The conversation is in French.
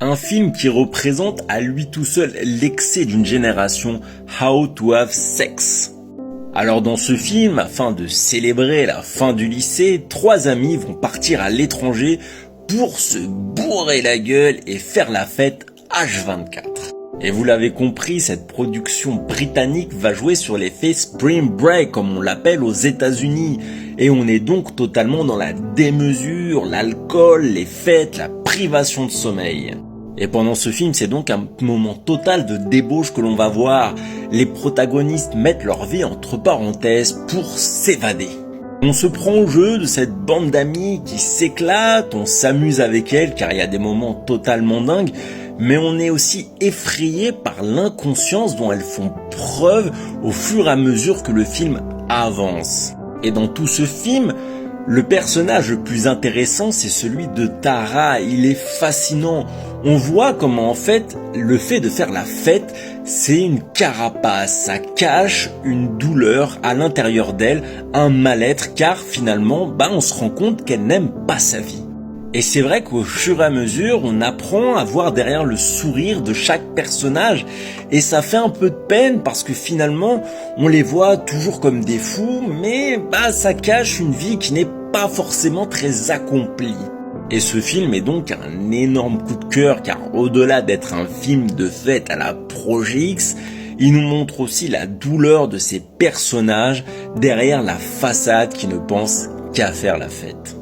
Un film qui représente à lui tout seul l'excès d'une génération, How to Have Sex. Alors dans ce film, afin de célébrer la fin du lycée, 3 amis vont partir à l'étranger pour se bourrer la gueule et faire la fête H24. Et vous l'avez compris, cette production britannique va jouer sur l'effet Spring Break, comme on l'appelle aux États-Unis. Et on est donc totalement dans la démesure, l'alcool, les fêtes, la privation de sommeil. Et pendant ce film, c'est donc un moment total de débauche que l'on va voir. Les protagonistes mettent leur vie entre parenthèses pour s'évader. On se prend au jeu de cette bande d'amis qui s'éclate, on s'amuse avec elle car il y a des moments totalement dingues, mais on est aussi effrayé par l'inconscience dont elles font preuve au fur et à mesure que le film avance. Et dans tout ce film, le personnage le plus intéressant, c'est celui de Tara. Il est fascinant. On voit comment en fait, le fait de faire la fête, c'est une carapace. Ça cache une douleur à l'intérieur d'elle, un mal-être, car finalement, on se rend compte qu'elle n'aime pas sa vie. Et c'est vrai qu'au fur et à mesure, on apprend à voir derrière le sourire de chaque personnage. Et ça fait un peu de peine parce que finalement, on les voit toujours comme des fous, mais ça cache une vie qui n'est pas forcément très accomplie. Et ce film est donc un énorme coup de cœur car au-delà d'être un film de fête à la Projet X, il nous montre aussi la douleur de ces personnages derrière la façade qui ne pense qu'à faire la fête.